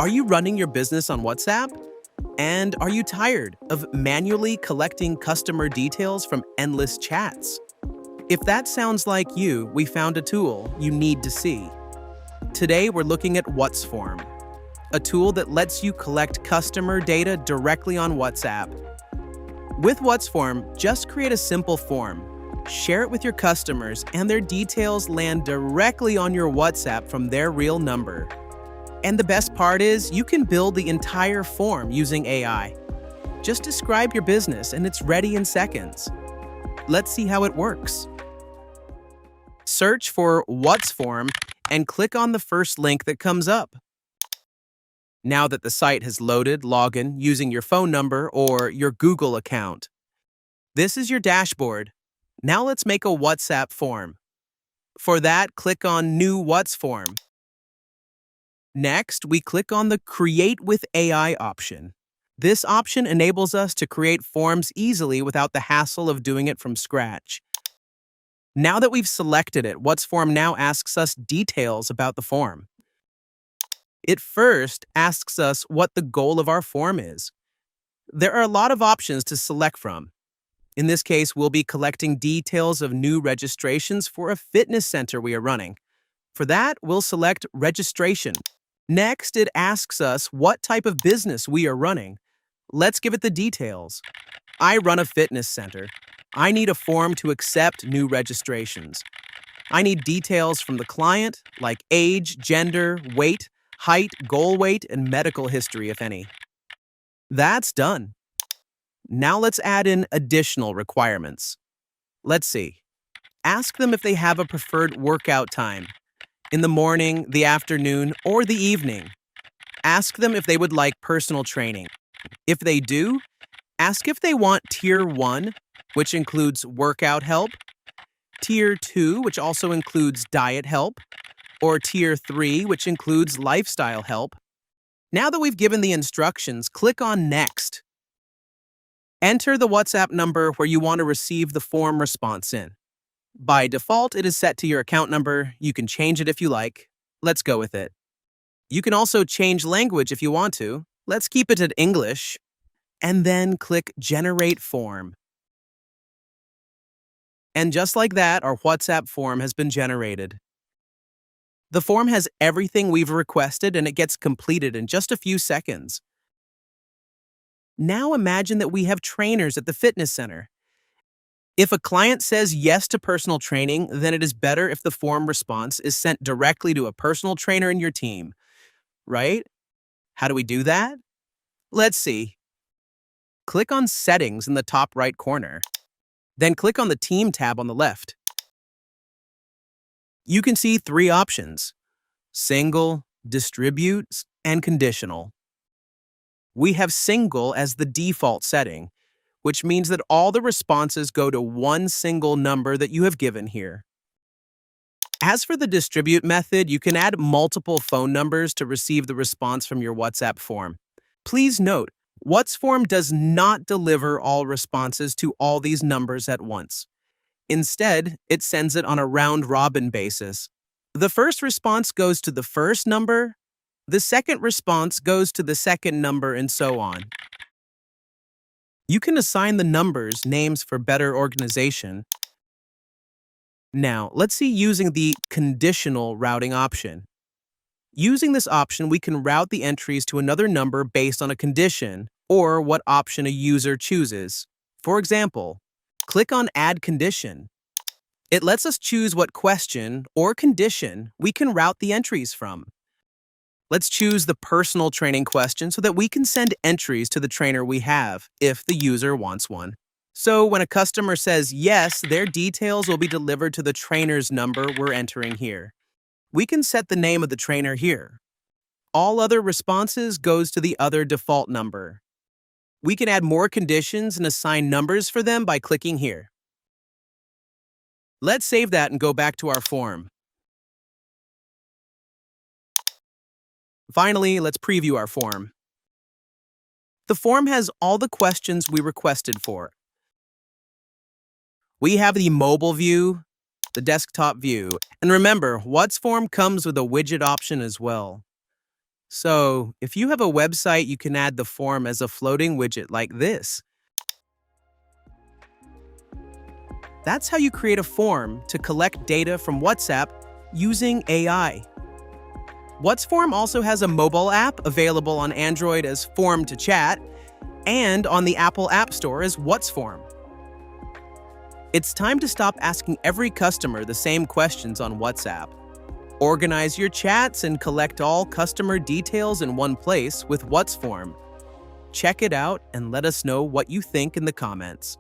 Are you running your business on WhatsApp? And are you tired of manually collecting customer details from endless chats? If that sounds like you, we found a tool you need to see. Today, we're looking at WhatsForm, a tool that lets you collect customer data directly on WhatsApp. With WhatsForm, just create a simple form, share it with your customers, and their details land directly on your WhatsApp from their real number. And the best part is, you can build the entire form using AI. Just describe your business and it's ready in seconds. Let's see how it works. Search for WhatsForm and click on the first link that comes up. Now that the site has loaded, log in using your phone number or your Google account. This is your dashboard. Now let's make a WhatsApp form. For that, click on New WhatsForm. Next, we click on the Create with AI option. This option enables us to create forms easily without the hassle of doing it from scratch. Now that we've selected it, WhatsForm now asks us details about the form. It first asks us what the goal of our form is. There are a lot of options to select from. In this case, we'll be collecting details of new registrations for a fitness center we are running. For that, we'll select Registration. Next, it asks us what type of business we are running. Let's give it the details. I run a fitness center. I need a form to accept new registrations. I need details from the client, like age, gender, weight, height, goal weight, and medical history, if any. That's done. Now let's add in additional requirements. Let's see. Ask them if they have a preferred workout time. In the morning, the afternoon, or the evening. Ask them if they would like personal training. If they do, ask if they want Tier 1, which includes workout help, Tier 2, which also includes diet help, or Tier 3, which includes lifestyle help. Now that we've given the instructions, click on Next. Enter the WhatsApp number where you want to receive the form response in. By default, it is set to your account number. You can change it if you like. Let's go with it. You can also change language if you want to. Let's keep it at English. And then click Generate Form. And just like that, our WhatsApp form has been generated. The form has everything we've requested and it gets completed in just a few seconds. Now imagine that we have trainers at the fitness center. If a client says yes to personal training, then it is better if the form response is sent directly to a personal trainer in your team, right? How do we do that? Let's see. Click on Settings in the top right corner. Then click on the Team tab on the left. You can see three options: Single, Distribute, and Conditional. We have Single as the default setting, which means that all the responses go to one single number that you have given here. As for the distribute method, you can add multiple phone numbers to receive the response from your WhatsApp form. Please note, WhatsForm does not deliver all responses to all these numbers at once. Instead, it sends it on a round-robin basis. The first response goes to the first number, the second response goes to the second number, and so on. You can assign the numbers names for better organization. Now, let's see using the conditional routing option. Using this option, we can route the entries to another number based on a condition or what option a user chooses. For example, click on Add Condition. It lets us choose what question or condition we can route the entries from. Let's choose the personal training question so that we can send entries to the trainer we have if the user wants one. So when a customer says yes, their details will be delivered to the trainer's number we're entering here. We can set the name of the trainer here. All other responses goes to the other default number. We can add more conditions and assign numbers for them by clicking here. Let's save that and go back to our form. Finally, let's preview our form. The form has all the questions we requested for. We have the mobile view, the desktop view, and remember, WhatsForm comes with a widget option as well. So, if you have a website, you can add the form as a floating widget like this. That's how you create a form to collect data from WhatsApp using AI. WhatsForm also has a mobile app available on Android as Form to Chat and on the Apple App Store as WhatsForm. It's time to stop asking every customer the same questions on WhatsApp. Organize your chats and collect all customer details in one place with WhatsForm. Check it out and let us know what you think in the comments.